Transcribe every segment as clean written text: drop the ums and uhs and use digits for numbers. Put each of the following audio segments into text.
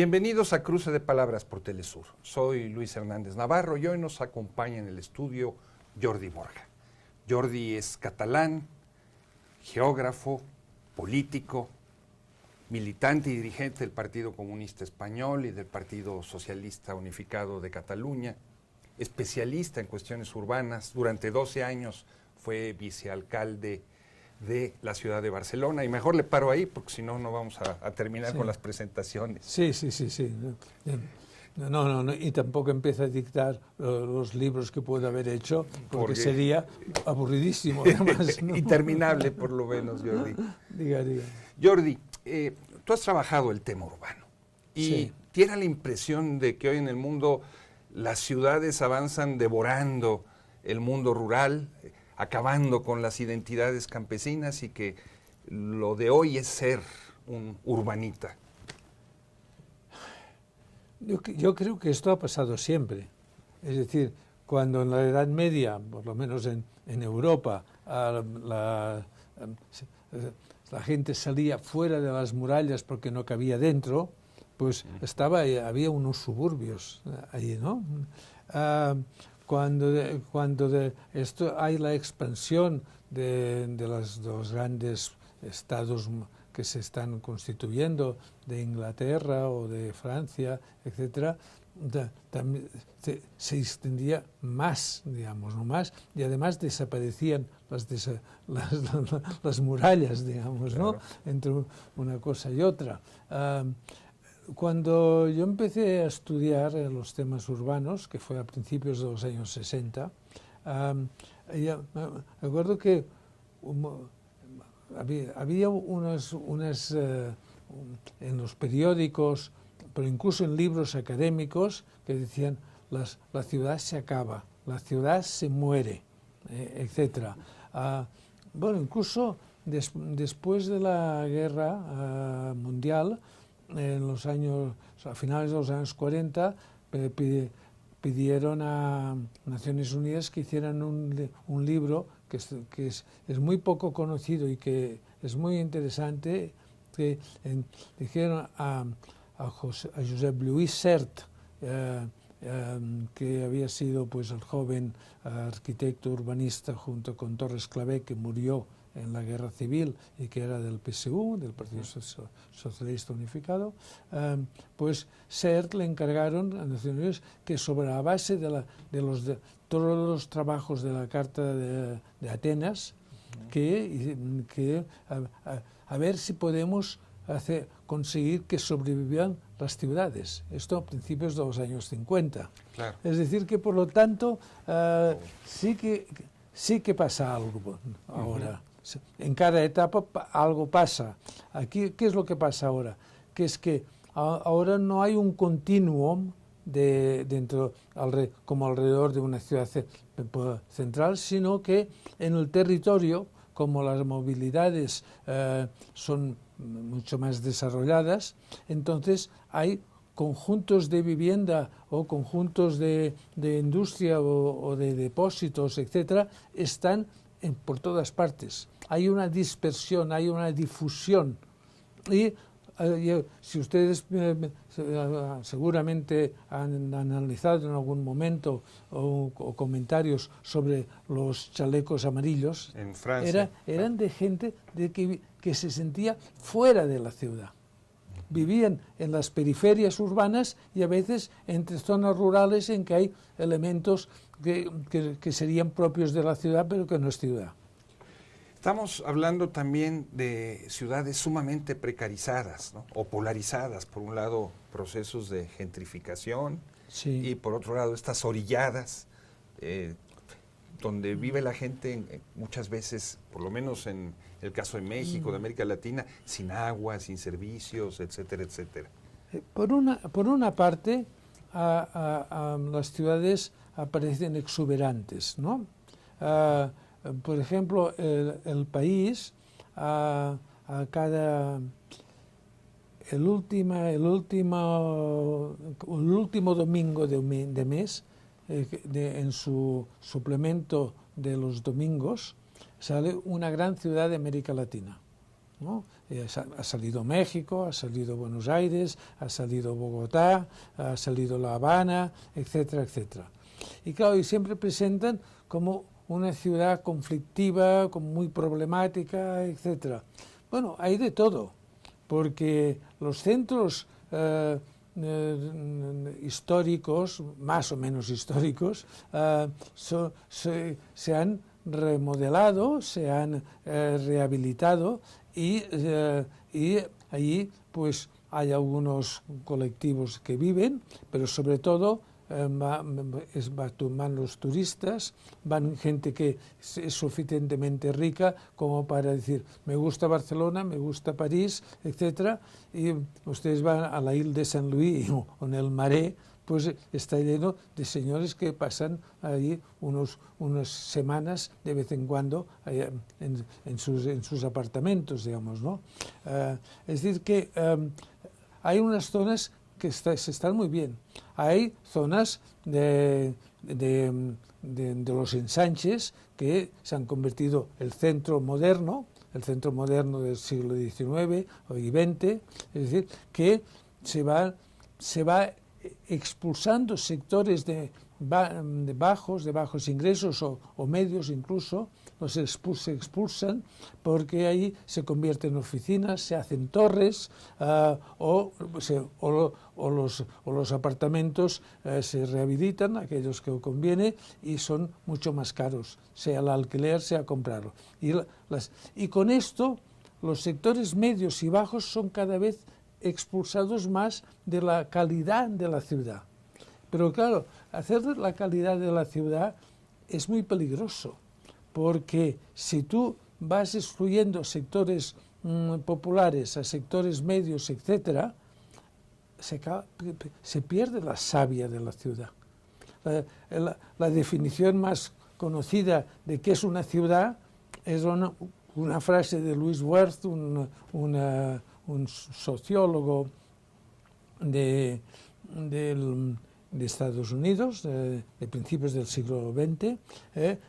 Bienvenidos a Cruce de Palabras por Telesur. Soy Luis Hernández Navarro y hoy nos acompaña en el estudio Jordi Borja. Jordi es catalán, geógrafo, político, militante y dirigente del Partido Comunista Español y del Partido Socialista Unificado de Cataluña, especialista en cuestiones urbanas. Durante 12 años fue vicealcalde de la ciudad de Barcelona, y mejor le paro ahí porque si no, no vamos a terminar con las presentaciones. Sí. No, y tampoco empieza a dictar los libros que puede haber hecho, porque sería aburridísimo, además, ¿no? Interminable, por lo menos, Jordi. Diga. Jordi, tú has trabajado el tema urbano y Sí. tiene la impresión de que hoy en el mundo las ciudades avanzan devorando el mundo rural, acabando con las identidades campesinas, y que lo de hoy es ser un urbanita. Yo creo que esto ha pasado siempre. Es decir, cuando en la Edad Media, por lo menos en Europa, la gente salía fuera de las murallas porque no cabía dentro, pues había unos suburbios allí, ¿no? Cuando hay la expansión de los grandes estados que se están constituyendo, de Inglaterra o de Francia, etcétera, también se extendía más, digamos, no más, y además desaparecían las murallas, digamos, ¿no? Claro. Entre una cosa y otra. Cuando yo empecé a estudiar los temas urbanos, que fue a principios de los años 60, me acuerdo que había en los periódicos, pero incluso en libros académicos, que decían la ciudad se acaba, la ciudad se muere, etc. Bueno, incluso después de la guerra mundial, a finales de los años 40, pidieron a Naciones Unidas que hicieran un libro que es muy poco conocido y que es muy interesante, que dijeron a Josep Lluís Sert, que había sido pues el joven arquitecto urbanista junto con Torres Clavé, que murió en la Guerra Civil y que era del PSU, del Partido Socialista Unificado, pues Sert le encargaron a Naciones Unidas que sobre la base de todos los trabajos de la Carta de Atenas, a ver si podemos conseguir que sobrevivan las ciudades. Esto a principios de los años 50. Claro. Es decir, que por lo tanto sí que pasa algo ahora. En cada etapa algo pasa. Aquí, ¿qué es lo que pasa ahora? Que es que ahora no hay un continuum como alrededor de una ciudad central, sino que en el territorio, como las movilidades son mucho más desarrolladas, entonces hay conjuntos de vivienda o conjuntos de industria o de depósitos, etcétera, están por todas partes. Hay una dispersión, hay una difusión. Y si ustedes seguramente han analizado en algún momento o comentarios sobre los chalecos amarillos, En Francia. eran de gente que se sentía fuera de la ciudad. Vivían en las periferias urbanas y a veces entre zonas rurales en que hay elementos que serían propios de la ciudad, pero que no es ciudad. Estamos hablando también de ciudades sumamente precarizadas, ¿no? O polarizadas. Por un lado, procesos de gentrificación, Sí. y por otro lado, estas orilladas, donde vive la gente muchas veces, por lo menos en el caso de México, de América Latina, sin agua, sin servicios, etcétera, etcétera. Por una parte, las ciudades aparecen exuberantes, ¿no? Por ejemplo, el país, el último domingo de mes, en su suplemento de los domingos, sale una gran ciudad de América Latina. ¿no? Ha salido México, ha salido Buenos Aires, ha salido Bogotá, ha salido La Habana, etcétera, etcétera. Y claro, y siempre presentan como una ciudad conflictiva, como muy problemática, etcétera. Bueno, hay de todo, porque los centros históricos, más o menos históricos, se han remodelado, se han rehabilitado y allí pues hay algunos colectivos que viven, pero sobre todo van los turistas, van gente que es suficientemente rica como para decir, me gusta Barcelona, me gusta París, etcétera, y ustedes van a la isla de San Luis o en el Marais, pues está lleno de señores que pasan allí unas semanas de vez en cuando en sus apartamentos, digamos, ¿no? Es decir que hay unas zonas que se están muy bien. Hay zonas de los ensanches que se han convertido el centro moderno del siglo XIX y XX, es decir, que se va expulsando sectores de bajos ingresos o medios incluso, se expulsan porque ahí se convierten en oficinas, se hacen torres o los apartamentos se rehabilitan, aquellos que conviene, y son mucho más caros, sea el alquiler, sea comprarlo. Y con esto los sectores medios y bajos son cada vez expulsados más de la calidad de la ciudad. Pero claro, hacer la calidad de la ciudad es muy peligroso, porque si tú vas excluyendo sectores populares a sectores medios, etcétera, se pierde la savia de la ciudad. La definición más conocida de qué es una ciudad es una frase de Louis Wirth, un sociólogo de Estados Unidos, de principios del siglo XX,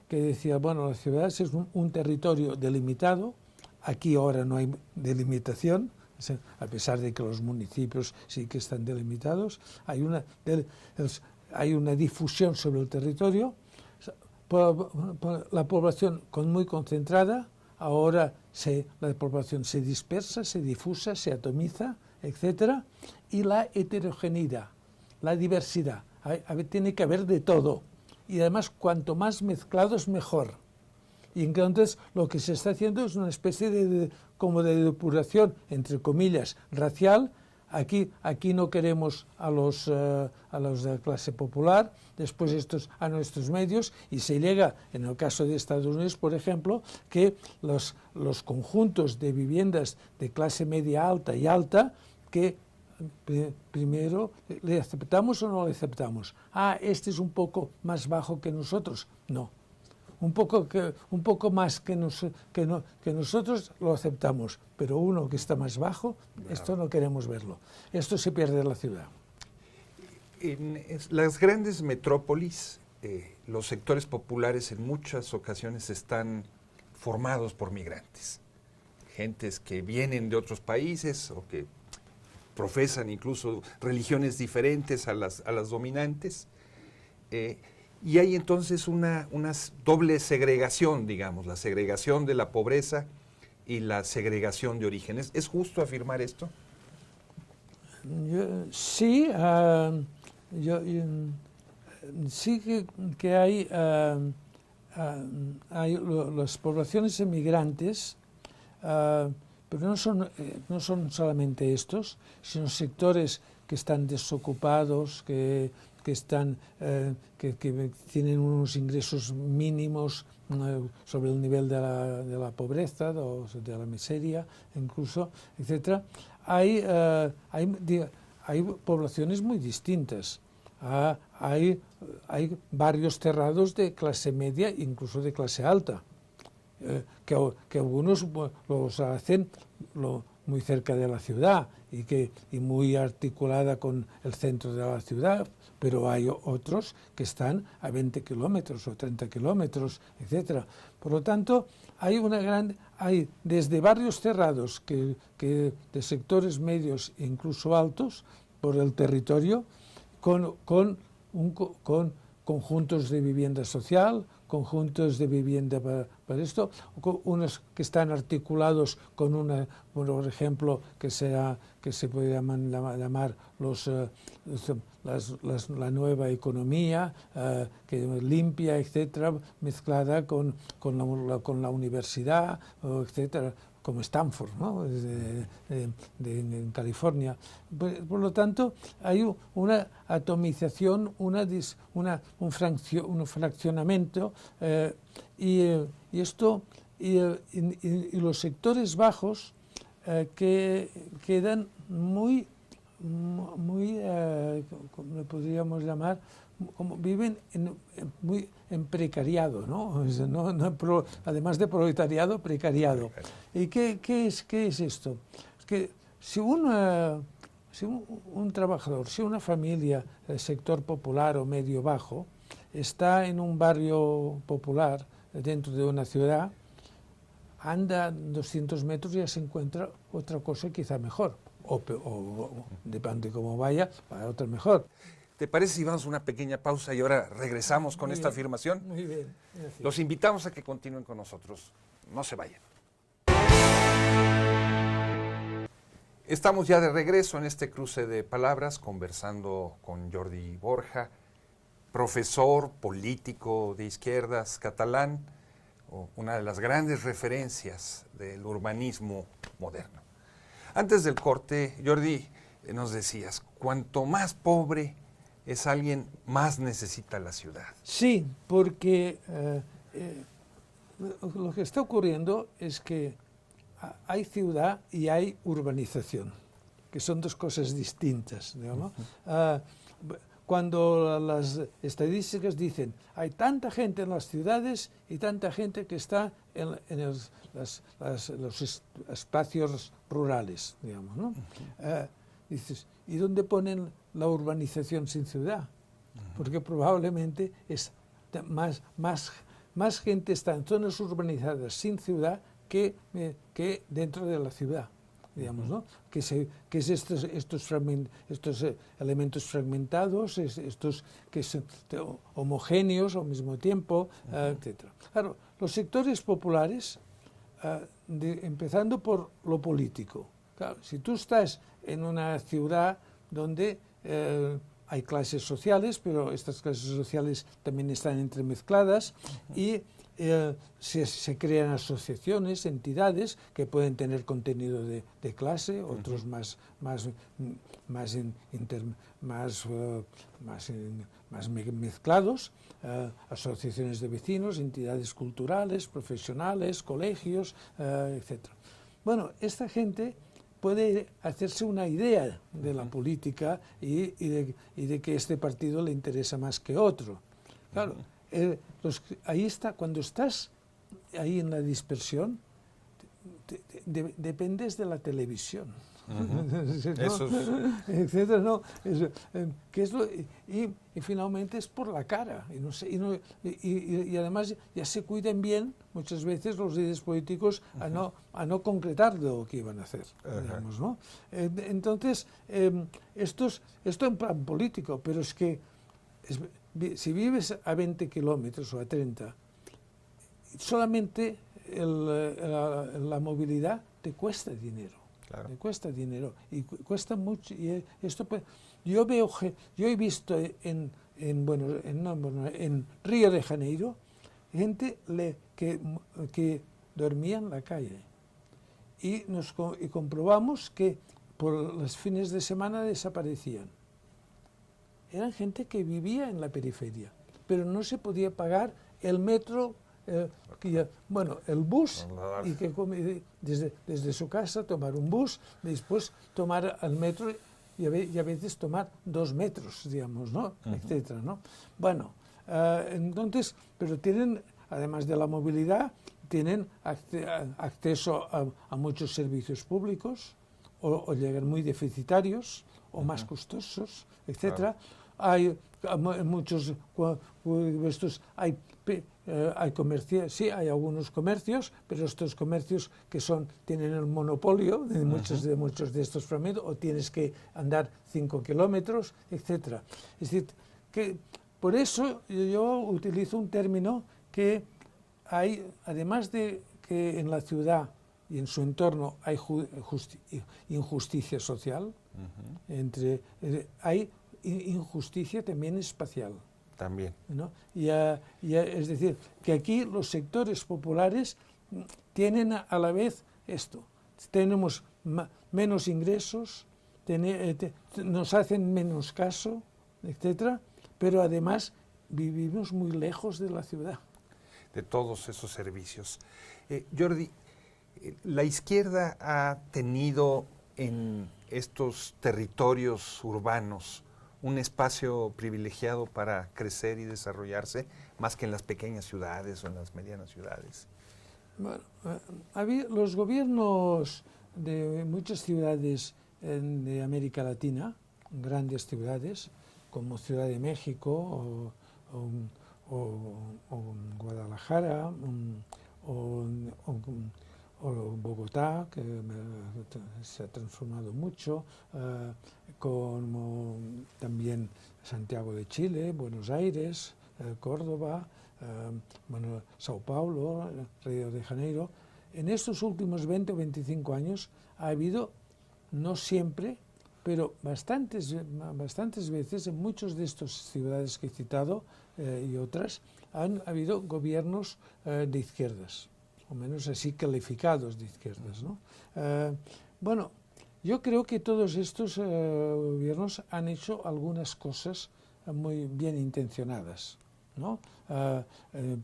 que decía, bueno, la ciudad es un territorio delimitado, aquí ahora no hay delimitación, a pesar de que los municipios sí que están delimitados, hay una difusión sobre el territorio, la población muy concentrada, ahora la población se dispersa, se difusa, se atomiza, etcétera, y la heterogeneidad, la diversidad. Tiene que haber de todo. Y además, cuanto más mezclados, mejor. Y entonces lo que se está haciendo es una especie como de depuración, entre comillas, racial. Aquí no queremos a los de la clase popular, después estos a nuestros medios, y se llega, en el caso de Estados Unidos, por ejemplo, que los conjuntos de viviendas de clase media alta y alta, que primero, ¿le aceptamos o no le aceptamos? Este es un poco más bajo que nosotros. No. Un poco más que nosotros lo aceptamos, pero uno que está más bajo, esto no queremos verlo. Esto se pierde en la ciudad. En las grandes metrópolis, los sectores populares en muchas ocasiones están formados por migrantes, gentes que vienen de otros países o que profesan incluso religiones diferentes a las dominantes. Y hay entonces una doble segregación, digamos, la segregación de la pobreza y la segregación de orígenes. ¿Es justo afirmar esto? Sí, sí que hay las poblaciones emigrantes, pero no son solamente estos, sino sectores que están desocupados, que tienen unos ingresos mínimos sobre el nivel de la pobreza o de la miseria, incluso, etcétera. Hay poblaciones muy distintas. Hay barrios cerrados de clase media, incluso de clase alta, que algunos los hacen muy cerca de la ciudad y muy articulada con el centro de la ciudad, pero hay otros que están a 20 kilómetros o 30 kilómetros, etcétera. Por lo tanto, hay desde barrios cerrados que de sectores medios e incluso altos por el territorio, con conjuntos de vivienda social, conjuntos de vivienda para esto, unos que están articulados con una, por ejemplo, que se puede llamar la nueva economía, que limpia, etcétera, mezclada con la universidad, etcétera, como Stanford, ¿no? En California. Por lo tanto, hay una atomización, un fraccionamiento, y los sectores bajos que quedan muy, ¿cómo podríamos llamar? Como viven muy en precariado, ¿no? Además de proletariado, precariado. ¿Y qué es esto? Es que si un trabajador, si una familia del sector popular o medio bajo está en un barrio popular dentro de una ciudad, anda 200 metros y ya se encuentra otra cosa quizá mejor, o depende de cómo vaya, para otra mejor. ¿Te parece si vamos a una pequeña pausa y ahora regresamos con esta afirmación? Muy bien. Gracias. Los invitamos a que continúen con nosotros. No se vayan. Estamos ya de regreso en este cruce de palabras, conversando con Jordi Borja, profesor, político de izquierdas catalán, una de las grandes referencias del urbanismo moderno. Antes del corte, Jordi, nos decías, cuanto más pobre es alguien, más necesita la ciudad. Sí, porque lo que está ocurriendo es que hay ciudad y hay urbanización, que son dos cosas distintas, digamos. Cuando las estadísticas dicen hay tanta gente en las ciudades y tanta gente que está en los espacios rurales, digamos, ¿no? Dices, ¿y dónde ponen la urbanización sin ciudad? Porque probablemente es más gente está en zonas urbanizadas sin ciudad que dentro de la ciudad, digamos, ¿no? Que es estos elementos fragmentados, estos que son homogéneos al mismo tiempo, etc. Claro, los sectores populares, empezando por lo político. Claro, si tú estás en una ciudad donde hay clases sociales, pero estas clases sociales también están entremezcladas y se crean asociaciones, entidades que pueden tener contenido de clase, otros más mezclados, asociaciones de vecinos, entidades culturales, profesionales, colegios, etc. Bueno, esta gente puede hacerse una idea de la política y de que este partido le interesa más que otro. Claro, ahí está, cuando estás ahí en la dispersión, dependes de la televisión. Eso es. Etcétera, no, ¿qué es y finalmente es por la cara. Y además ya se cuidan bien muchas veces los líderes políticos a no concretar lo que iban a hacer, digamos, ¿no? Entonces, esto en plan político, pero es que si vives a 20 kilómetros o a 30, solamente la movilidad te cuesta dinero. Claro. Te cuesta dinero y cuesta mucho. Y esto pues, yo he visto en Río de Janeiro gente que dormía en la calle y comprobamos que por los fines de semana desaparecían. Eran gente que vivía en la periferia, pero no se podía pagar el metro, el bus, y que desde su casa tomar un bus, después tomar el metro y a veces tomar 2 metros, digamos, ¿no? Etcétera, ¿no? Bueno, entonces, pero tienen, además de la movilidad, tienen acceso a muchos servicios públicos, o llegan muy deficitarios o más costosos, etcétera. Hay muchos estos hay comercios, sí, hay algunos comercios, pero estos comercios que tienen el monopolio de muchos de estos fragmentos, o tienes que andar 5 kilómetros, etcétera. Es decir, que por eso yo utilizo un término que hay, además de que en la ciudad y en su entorno hay injusticia social, hay injusticia también espacial. También. ¿No? Es decir, que aquí los sectores populares tienen a la vez esto. Tenemos menos ingresos, nos hacen menos caso, etcétera, pero además vivimos muy lejos de la ciudad. De todos esos servicios. Jordi, la izquierda ha tenido en estos territorios urbanos un espacio privilegiado para crecer y desarrollarse, más que en las pequeñas ciudades o en las medianas ciudades. Bueno, los gobiernos de muchas ciudades de América Latina, grandes ciudades, como Ciudad de México o Guadalajara o Bogotá, que se ha transformado mucho, como también Santiago de Chile, Buenos Aires, Córdoba, Sao Paulo, Río de Janeiro. En estos últimos 20 o 25 años ha habido, no siempre, pero bastantes veces en muchas de estas ciudades que he citado y otras, han habido gobiernos de izquierdas, o menos así calificados de izquierdas, ¿no? Bueno, yo creo que todos estos gobiernos han hecho algunas cosas muy bien intencionadas, ¿no?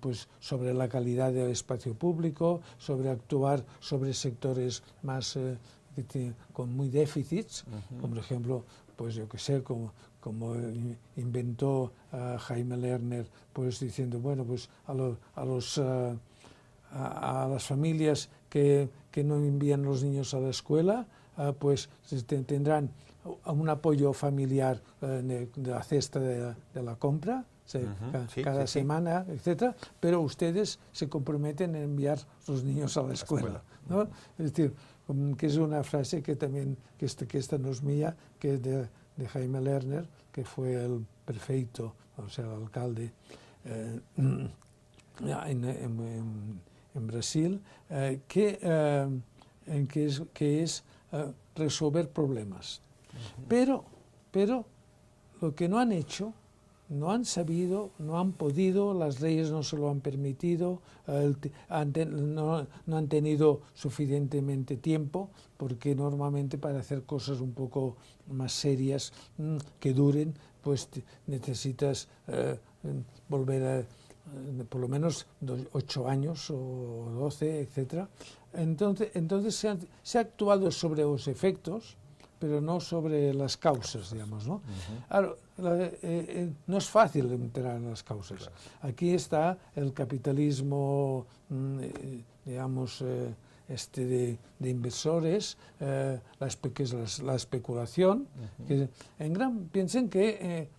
Pues sobre la calidad del espacio público, sobre actuar sobre sectores más con muy déficits, como por ejemplo, pues yo que sé, como inventó Jaime Lerner, pues diciendo, bueno, pues a las familias que no envían los niños a la escuela, pues tendrán un apoyo familiar de la cesta de la compra, cada semana, etcétera, pero ustedes se comprometen a enviar los niños a la escuela, ¿no? Es decir, que es una frase que también, que esta no es mía, que es de Jaime Lerner, que fue el prefeito, o sea, el alcalde en Brasil, que es resolver problemas. Pero lo que no han hecho, no han sabido, no han podido, las leyes no se lo han permitido, no han tenido suficientemente tiempo, porque normalmente para hacer cosas un poco más serias, que duren, pues necesitas volver a por lo menos 8 años o 12, etcétera. Entonces se ha actuado sobre los efectos, pero no sobre las causas, digamos, ¿no? Claro, no es fácil entrar en las causas. Claro. Aquí está el capitalismo, digamos, de inversores, que es la especulación. Que piensen que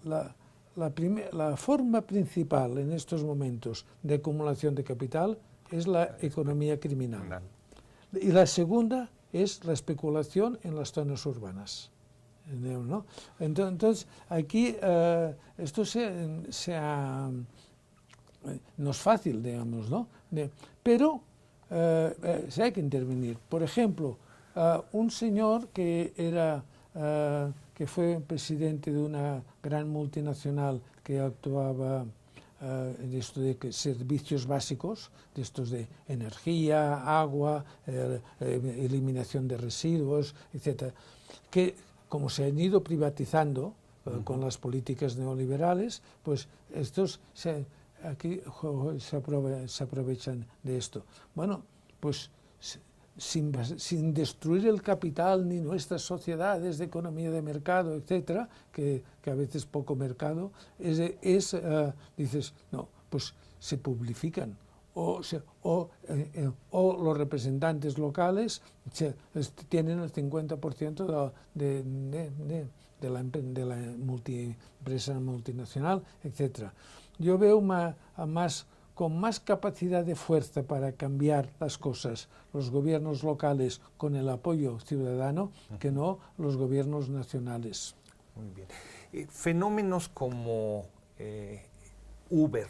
la forma principal en estos momentos de acumulación de capital es la economía criminal. Y la segunda es la especulación en las zonas urbanas, ¿no? Entonces, aquí esto no es fácil, digamos, ¿no? Pero se hay que intervenir. Por ejemplo, un señor que fue presidente de una gran multinacional que actuaba de esto de servicios básicos, de estos de energía, agua, eliminación de residuos, etcétera, que como se han ido privatizando con las políticas neoliberales, pues estos aquí se aprovechan de esto. Bueno, pues sin destruir el capital ni nuestras sociedades de economía de mercado, etcétera, que a veces poco mercado, dices, no, pues se publifican o los representantes locales tienen el 50% de la empresa multinacional, etc. Yo veo con más capacidad de fuerza para cambiar las cosas los gobiernos locales con el apoyo ciudadano que no los gobiernos nacionales. Muy bien. Fenómenos como Uber,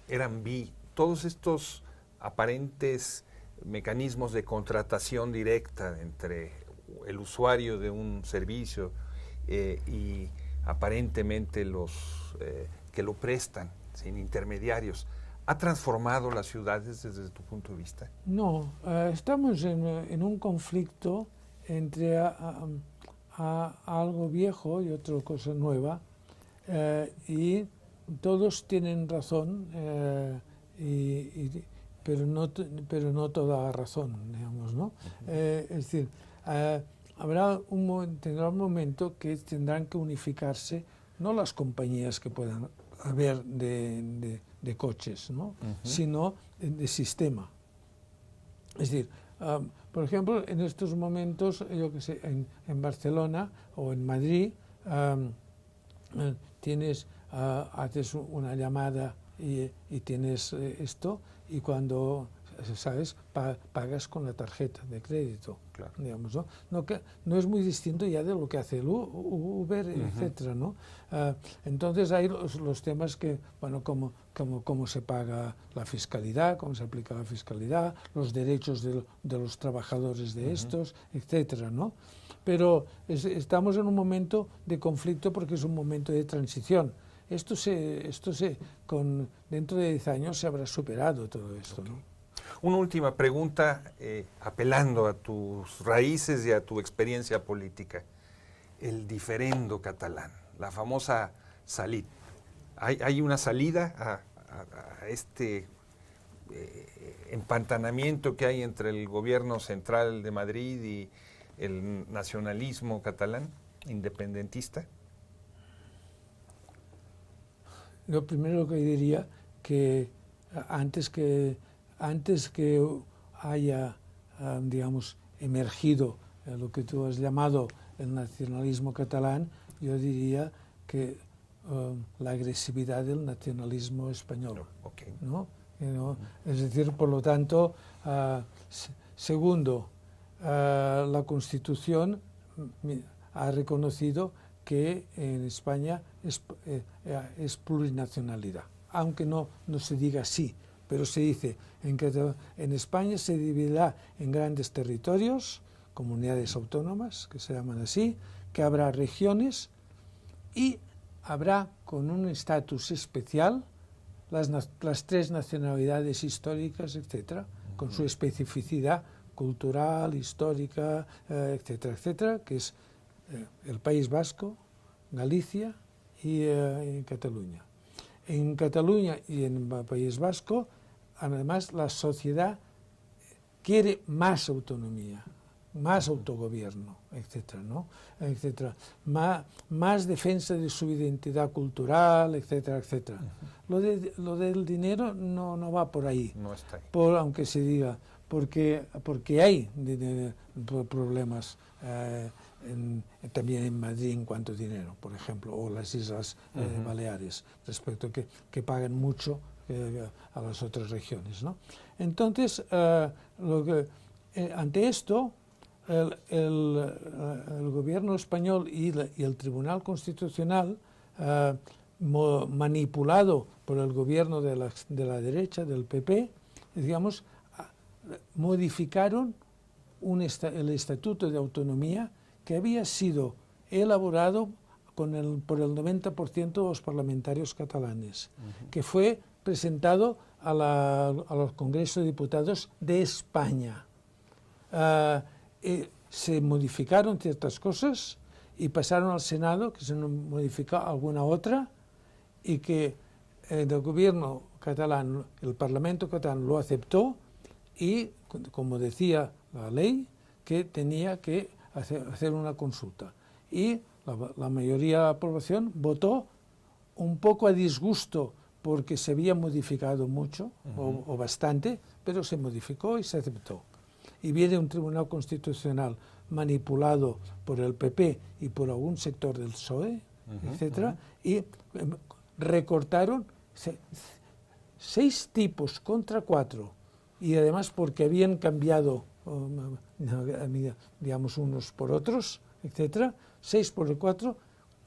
Airbnb, todos estos aparentes mecanismos de contratación directa entre el usuario de un servicio y aparentemente los que lo prestan sin intermediarios, ¿ha transformado las ciudades desde tu punto de vista? No, estamos en un conflicto entre algo viejo y otra cosa nueva, y todos tienen razón, pero no toda razón, digamos, ¿no? Es decir, tendrá un momento que tendrán que unificarse, no las compañías que puedan haber de coches, ¿no? Sino de sistema. Es decir, por ejemplo, en estos momentos, yo que sé, en Barcelona o en Madrid, haces una llamada y tienes esto, y cuando, ¿sabes?, pagas con la tarjeta de crédito. Claro. Digamos, ¿no? No es muy distinto ya de lo que hace el Uber, etcétera, ¿no? Entonces hay los temas que, bueno, cómo se paga la fiscalidad, cómo se aplica la fiscalidad, los derechos de los trabajadores de estos, etcétera, ¿no? Pero estamos en un momento de conflicto porque es un momento de transición. Dentro de 10 años se habrá superado todo esto, ¿no? Una última pregunta, apelando a tus raíces y a tu experiencia política. El diferendo catalán, la famosa Salit. ¿Hay una salida a este empantanamiento que hay entre el gobierno central de Madrid y el nacionalismo catalán, independentista? Lo primero que diría que antes que haya, digamos, emergido lo que tú has llamado el nacionalismo catalán, yo diría que la agresividad del nacionalismo español. Okay. ¿No? Es decir, por lo tanto, segundo, la Constitución ha reconocido que en España es plurinacionalidad, aunque no se diga así, pero se dice en España se dividirá en grandes territorios, comunidades autónomas, que se llaman así, que habrá regiones y habrá con un estatus especial las 3 nacionalidades históricas, etcétera, con su especificidad cultural, histórica, etcétera, etcétera, que es el País Vasco, Galicia y Cataluña. En Cataluña y en el País Vasco, además, la sociedad quiere más autonomía, más autogobierno, etcétera, ¿no? Etcétera. Más defensa de su identidad cultural, etcétera, etcétera. Lo del dinero no va por ahí, no está ahí. Aunque se diga, porque hay problemas también en Madrid en cuanto a dinero, por ejemplo, o las Islas Baleares, respecto a que pagan mucho a las otras regiones, ¿no? Entonces, ante esto, el gobierno español y el Tribunal Constitucional, manipulado por el gobierno de la derecha, del PP, digamos, modificaron el Estatuto de Autonomía que había sido elaborado por el 90% de los parlamentarios catalanes, que fue presentado a los Congresos de Diputados de España. Se modificaron ciertas cosas y pasaron al Senado, que se modificó alguna otra, y que el gobierno catalán, el Parlamento catalán lo aceptó y, como decía la ley, que tenía que hacer una consulta. Y la mayoría de la población votó un poco a disgusto porque se había modificado mucho o bastante, pero se modificó y se aceptó. Y viene un Tribunal Constitucional manipulado por el PP y por algún sector del PSOE, etcétera, y recortaron 6 tipos contra 4, y además porque habían cambiado, digamos, unos por otros, etcétera, 6 por 4,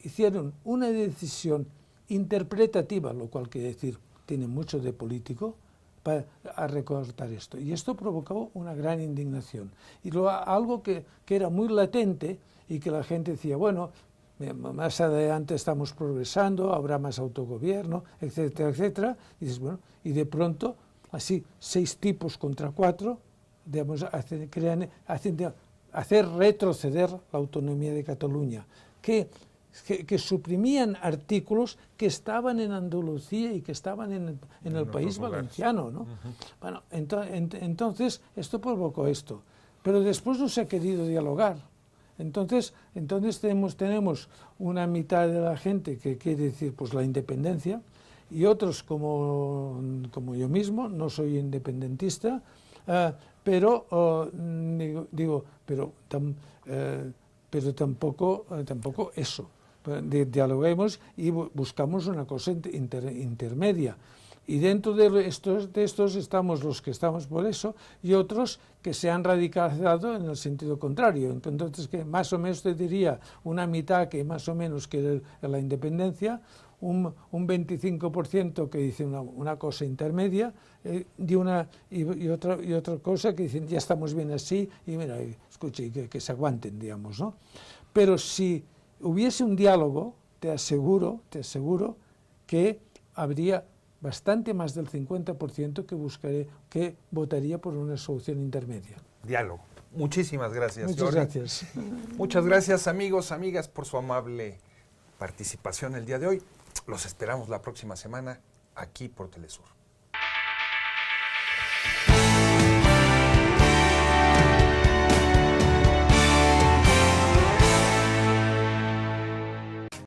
hicieron una decisión interpretativa, lo cual quiere decir, tiene mucho de político, para recortar esto. Y esto provocó una gran indignación. Y algo que era muy latente y que la gente decía, bueno, más adelante estamos progresando, habrá más autogobierno, etcétera, etcétera. Y dices, bueno, y de pronto, así, 6 tipos contra 4, digamos, hacer retroceder la autonomía de Cataluña, que suprimían artículos que estaban en Andalucía y que estaban en el País Valenciano, ¿no? Bueno, entonces esto provocó esto, pero después no se ha querido dialogar. Entonces tenemos una mitad de la gente que quiere decir pues la independencia, y otros como yo mismo, no soy independentista, pero tampoco eso. Dialoguemos y buscamos una cosa intermedia. Y dentro de estos estamos los que estamos por eso y otros que se han radicalizado en el sentido contrario. Entonces, que más o menos te diría una mitad que más o menos quiere la independencia, un 25% que dice una cosa intermedia y otra cosa que dicen ya estamos bien así y mira, escuche, que se aguanten, digamos, ¿no? Pero si hubiese un diálogo, te aseguro que habría bastante más del 50% que votaría por una solución intermedia. Diálogo. Muchísimas gracias, Muchas Jordi. gracias. Muchas gracias, amigos, amigas, por su amable participación el día de hoy. Los esperamos la próxima semana aquí por Telesur.